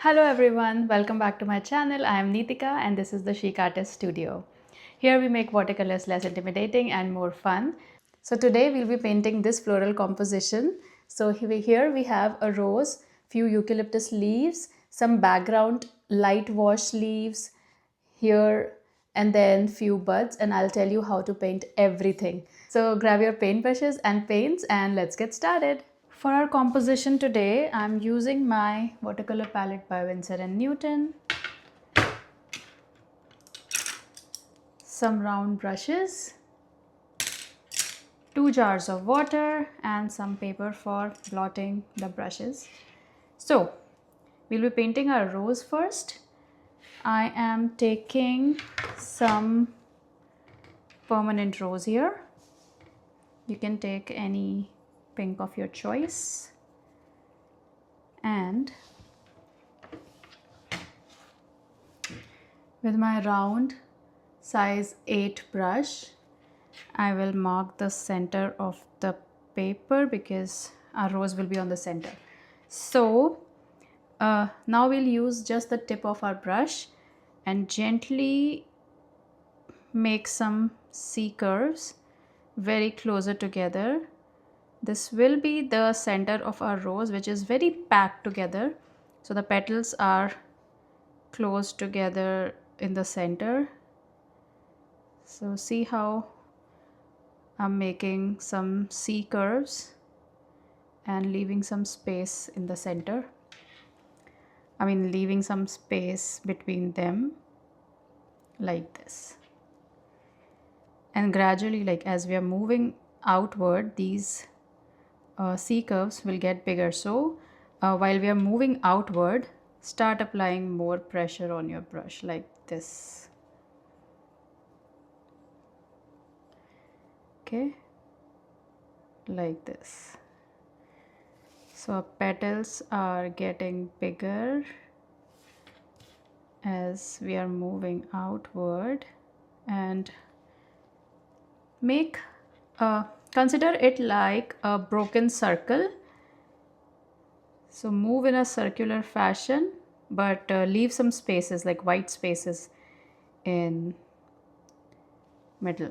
Hello everyone, welcome back to my channel. I am Neetika and this is the Chic Artist Studio. Here we make watercolors less intimidating and more fun. So today we'll be painting this floral composition. So here we have a rose, few eucalyptus leaves, some background light wash leaves here, and then few buds, and I'll tell you how to paint everything. So grab your paintbrushes and paints and let's get started. For our composition today, I'm using my watercolor palette by Winsor & Newton, some round brushes, 2 jars of water, and some paper for blotting the brushes. So, we'll be painting our rose first. I am taking some permanent rose here. You can take any pink of your choice. And with my round size 8 brush, I will mark the center of the paper because our rose will be on the center. So now we'll use just the tip of our brush and gently make some C curves very closer together. This will be the center of our rose, which is very packed together. So the petals are close together in the center. So see how I'm making some C curves and leaving some space in the center. Leaving some space between them like this. And gradually, like as we are moving outward, these C curves will get bigger. So while we are moving outward, start applying more pressure on your brush like this. Okay, like this. So our petals are getting bigger as we are moving outward, and consider it like a broken circle. So move in a circular fashion, but leave some spaces like white spaces in middle.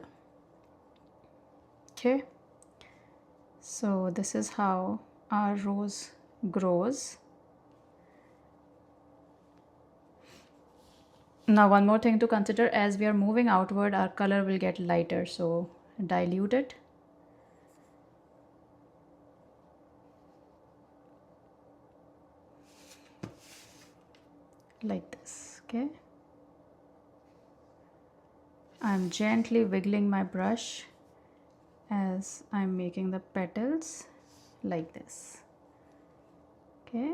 Okay, so this is how our rose grows. Now one more thing to consider, as we are moving outward, our color will get lighter, so dilute it. Like this. Okay, I'm gently wiggling my brush as I'm making the petals like this. Okay,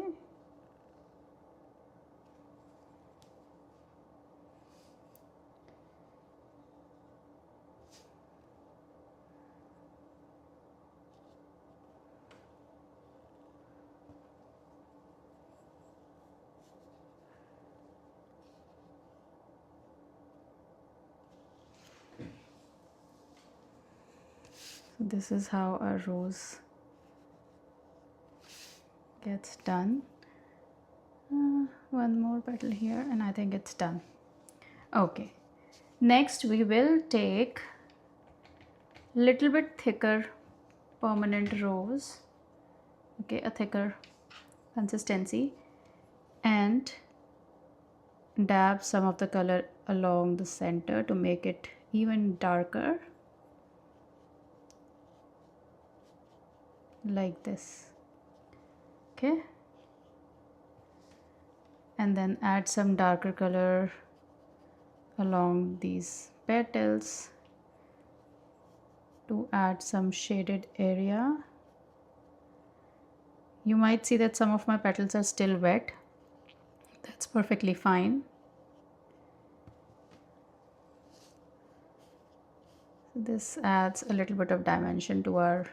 so this is how a rose gets done. One more petal here and I think it's done. Okay, next we will take little bit thicker permanent rose, okay, a thicker consistency, and dab some of the color along the center to make it even darker like this. Okay, and then add some darker color along these petals to add some shaded area. You might see that some of my petals are still wet. That's perfectly fine. This adds a little bit of dimension to our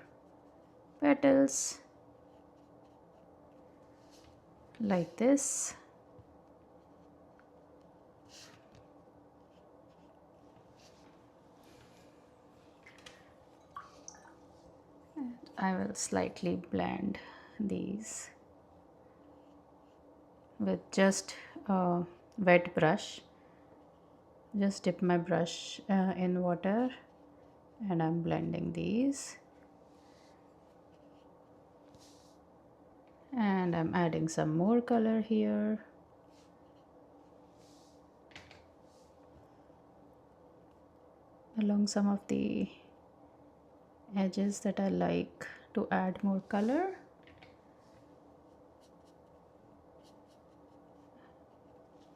petals like this. And I will slightly blend these with just a wet brush. Just dip my brush in water and I'm blending these. And I'm adding some more color here. Along some of the edges that I like to add more color.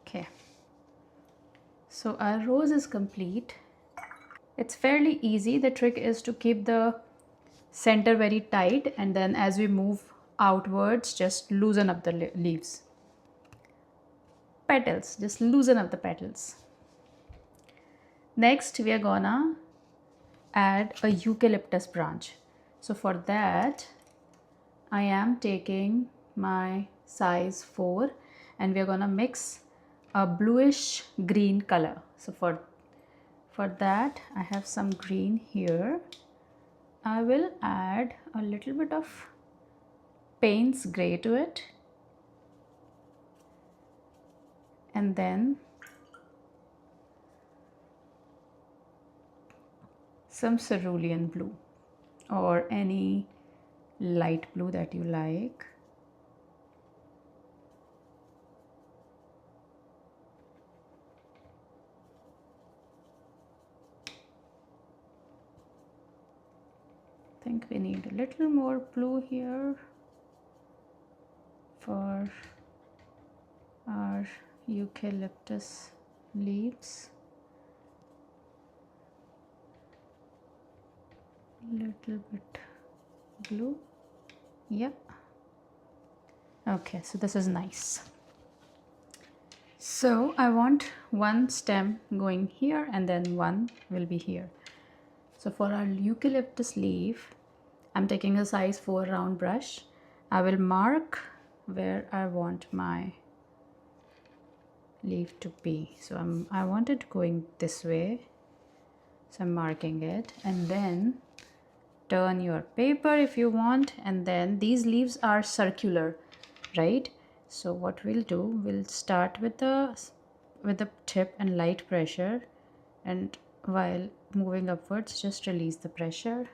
Okay, so our rose is complete. It's fairly easy. The trick is to keep the center very tight, and then as we move outwards, just loosen up the leaves. Petals, just loosen up the petals. Next, we are gonna add a eucalyptus branch. So for that, I am taking my size 4 and we are gonna mix a bluish green color. So for that, I have some green here. I will add a little bit of Payne's gray to it, and then some cerulean blue or any light blue that you like. I think we need a little more blue here for our eucalyptus leaves. Little bit blue. Yep. Okay, so this is nice. So I want one stem going here and then one will be here. So for our eucalyptus leaf, I'm taking a size 4 round brush. I will mark where I want my leaf to be. So I want it going this way. So I'm marking it, and then turn your paper if you want, and then these leaves are circular, right? So what we'll do, we'll start with the tip and light pressure, and while moving upwards just release the pressure.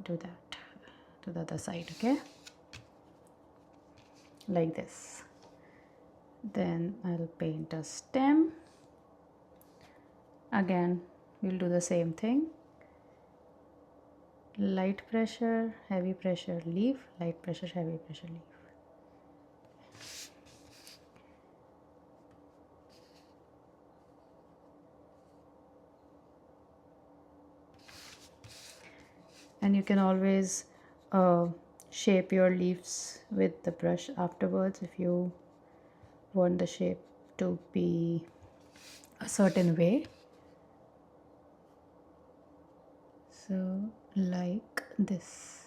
Do that to the other side, okay, like this. Then I'll paint a stem. Again we'll do the same thing. Light pressure, heavy pressure, leaf, light pressure, heavy pressure, leaf. And you can always shape your leaves with the brush afterwards if you want the shape to be a certain way. So like this.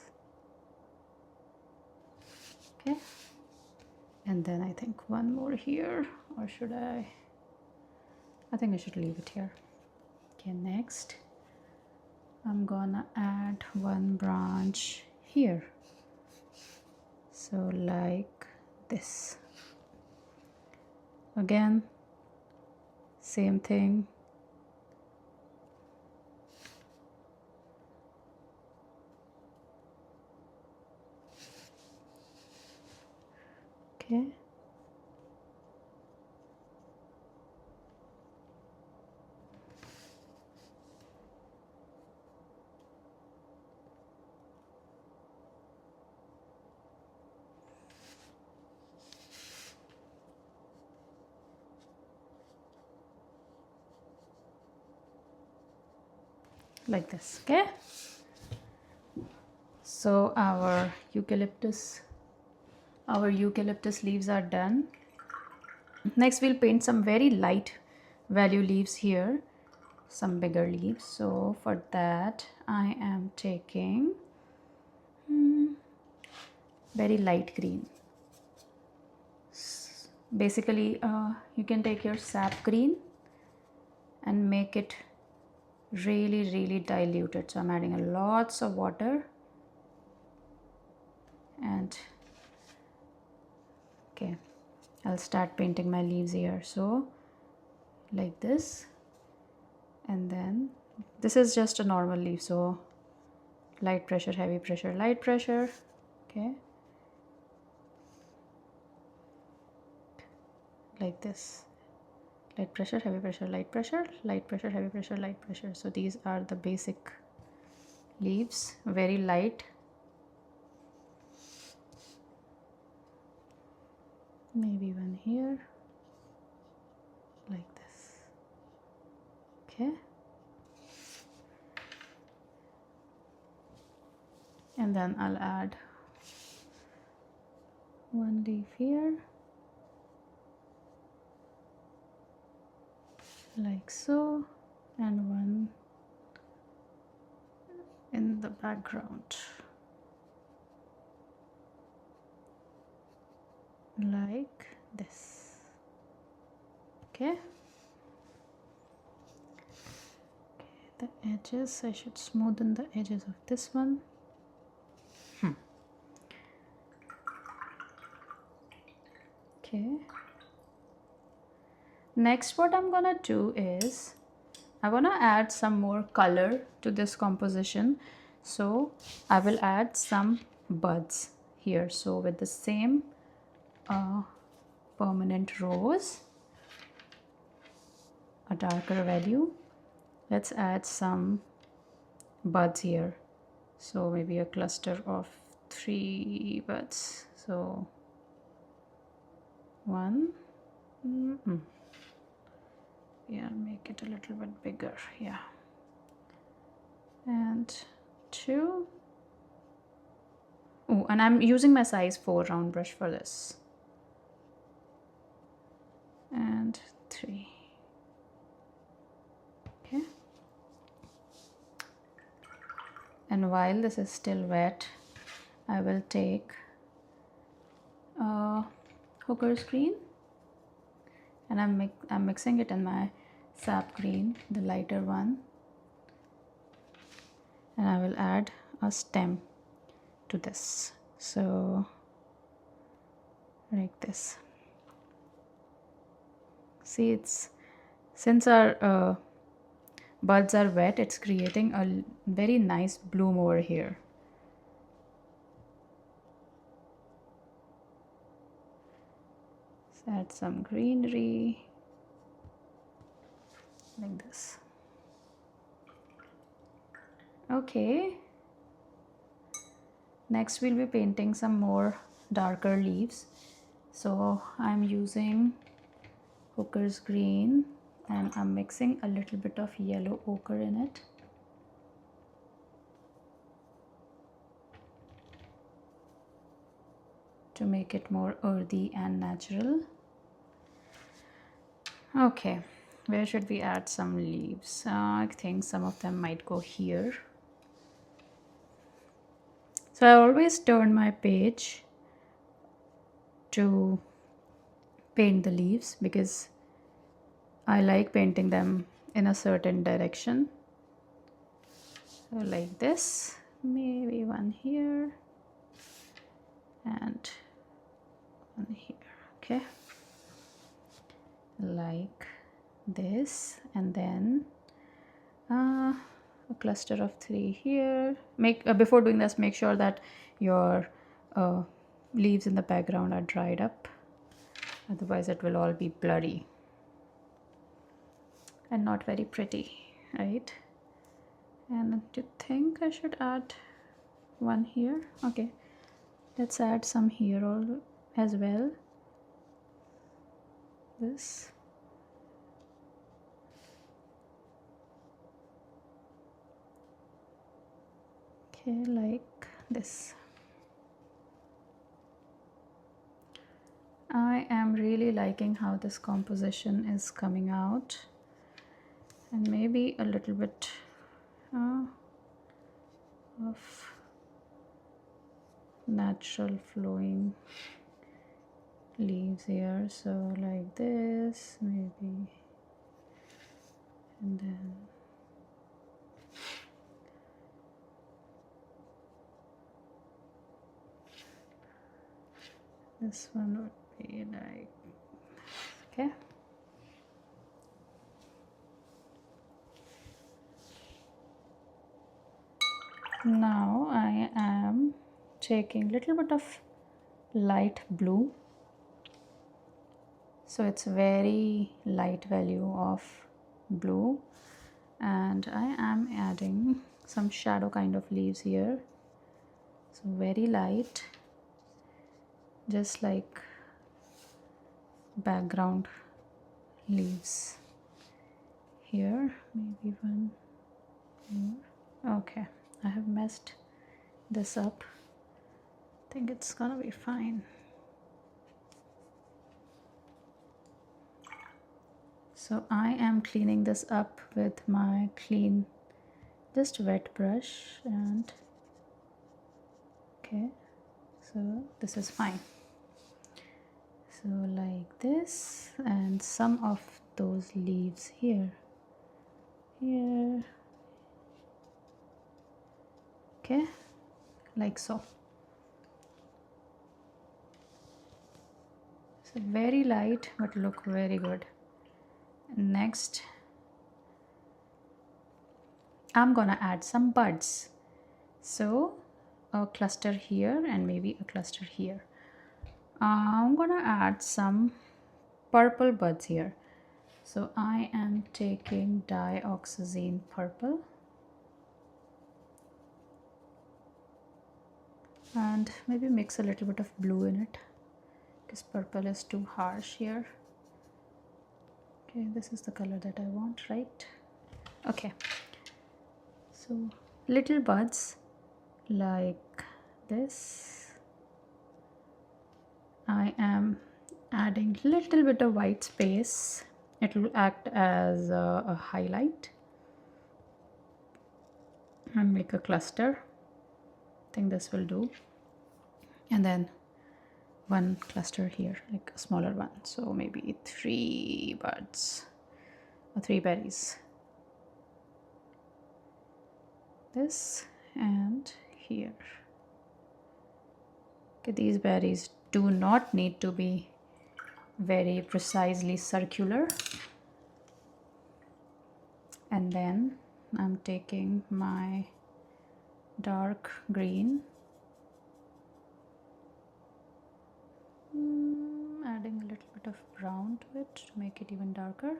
Okay, and then I think one more here, or should I think I should leave it here. Okay, next I'm gonna add one branch here, so like this. Again same thing. Okay, like this. Okay, so our eucalyptus leaves are done. Next we'll paint some very light value leaves here, some bigger leaves. So for that I am taking very light green. Basically you can take your sap green and make it really diluted. So I'm adding a lots of water, and okay, I'll start painting my leaves here. So like this, and then this is just a normal leaf, so light pressure, heavy pressure, light pressure. Okay, like this, light pressure, heavy pressure, light pressure, light pressure, heavy pressure, light pressure. So these are the basic leaves, very light. Maybe one here, like this. Okay, and then I'll add one leaf here, like so, and one in the background, like this. Okay, the edges, I should smoothen the edges of this one. Okay, next what I'm gonna do is I want to add some more color to this composition, so I will add some buds here. So with the same permanent rose, a darker value, let's add some buds here. So maybe a cluster of 3 buds. So 1, yeah, make it a little bit bigger, yeah, and 2. Oh, and I'm using my size 4 round brush for this, and 3. Okay, and while this is still wet, I will take Hooker's green, and I'm mixing it in my sap green, the lighter one, and I will add a stem to this. So like this. See, it's, since our buds are wet, it's creating a very nice bloom over here. Let's add some greenery like this. Okay, next we'll be painting some more darker leaves. So I'm using Hooker's green, and I'm mixing a little bit of yellow ochre in it. To make it more earthy and natural. Okay, where should we add some leaves? I think some of them might go here. So I always turn my page to paint the leaves because I like painting them in a certain direction. So like this, maybe one here and one here. Okay, like this, and then a cluster of 3 here. Before doing this, make sure that your leaves in the background are dried up, otherwise it will all be blurry and not very pretty, right? And do you think I should add one here? Okay, let's add some here all as well. This. Okay, like this. I am really liking how this composition is coming out, and maybe a little bit of natural flowing leaves here. So like this maybe, and then this one would be like Okay. Now I am taking little bit of light blue, so it's very light value of blue, and I am adding some shadow kind of leaves here, so very light, just like background leaves here, maybe one more. Okay, I have messed this up. I think it's gonna be fine. So I am cleaning this up with my clean, just wet brush, and okay, so this is fine. So like this, and some of those leaves here, okay, like so. So very light but look very good. Next I'm gonna add some buds, so a cluster here and maybe a cluster here. I'm gonna add some purple buds here, so I am taking dioxazine purple and maybe mix a little bit of blue in it because purple is too harsh here. Okay, this is the color that I want, right? Okay, so little buds like this. I am adding little bit of white space. It will act as a highlight and make a cluster. I think this will do. And then one cluster here, like a smaller one, so maybe 3 buds or 3 berries, this and here. Okay, these berries do not need to be very precisely circular. And then I'm taking my dark green, adding a little bit of brown to it to make it even darker,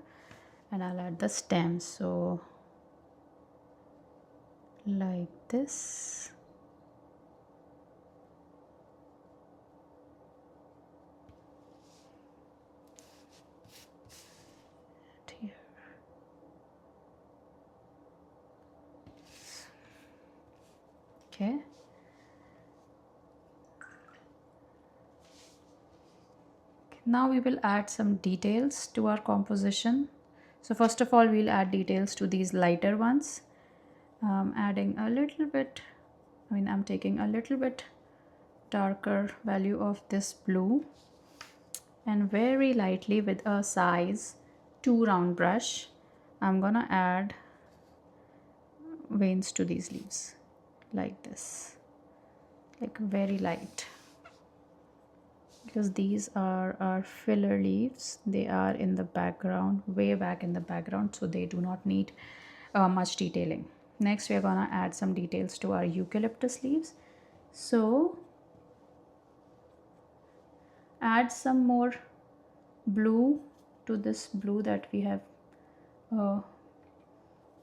and I'll add the stems, so like this. And here. Okay. Now we will add some details to our composition. So first of all, we'll add details to these lighter ones. Adding a little bit, I'm taking a little bit darker value of this blue, and very lightly with a size 2 round brush, I'm gonna add veins to these leaves like this, like very light, because these are our filler leaves. They are in the background, way back in the background, so they do not need much detailing. Next we are gonna add some details to our eucalyptus leaves, so add some more blue to this blue that we have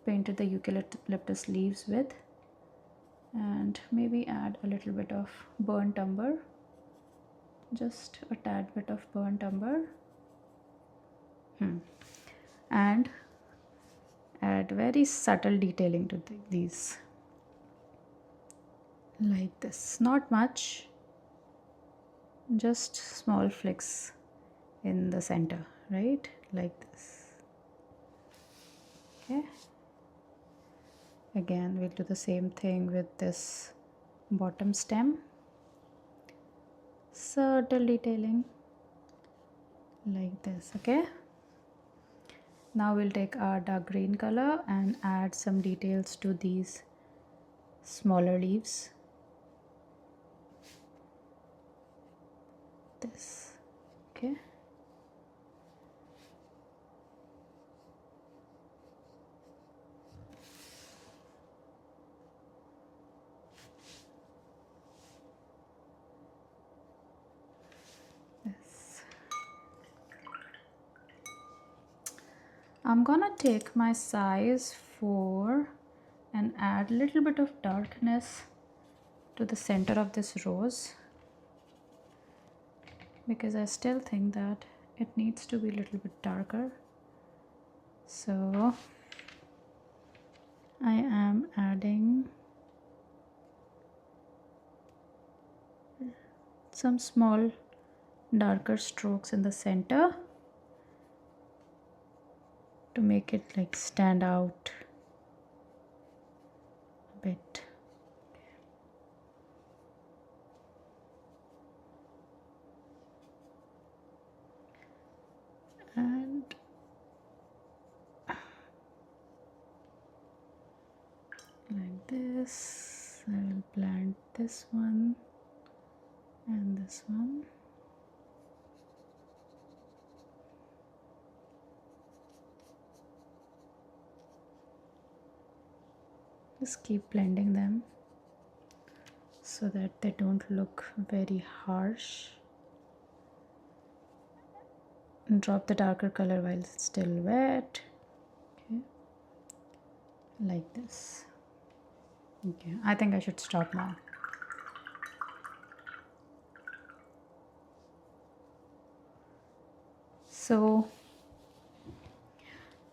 painted the eucalyptus leaves with, and maybe add a little bit of burnt umber, just a tad bit of burnt umber, and add very subtle detailing to these like this, not much, just small flicks in the center, right, like this. Okay, again we'll do the same thing with this bottom stem, subtle detailing like this. Okay, now we'll take our dark green color and add some details to these smaller leaves, this. Okay, I'm gonna take my size 4 and add a little bit of darkness to the center of this rose, because I still think that it needs to be a little bit darker. So I am adding some small darker strokes in the center to make it like stand out a bit. And like this, I will blend this one and this one. Just keep blending them so that they don't look very harsh. And drop the darker color while it's still wet. Okay, like this. Okay, I think I should stop now. So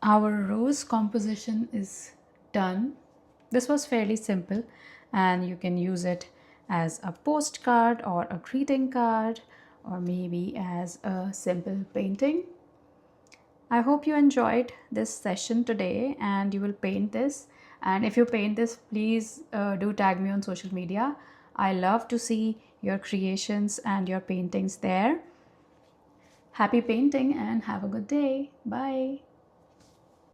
our rose composition is done. This was fairly simple, and you can use it as a postcard or a greeting card, or maybe as a simple painting. I hope you enjoyed this session today and you will paint this. And if you paint this, please do tag me on social media. I love to see your creations and your paintings there. Happy painting and have a good day. Bye.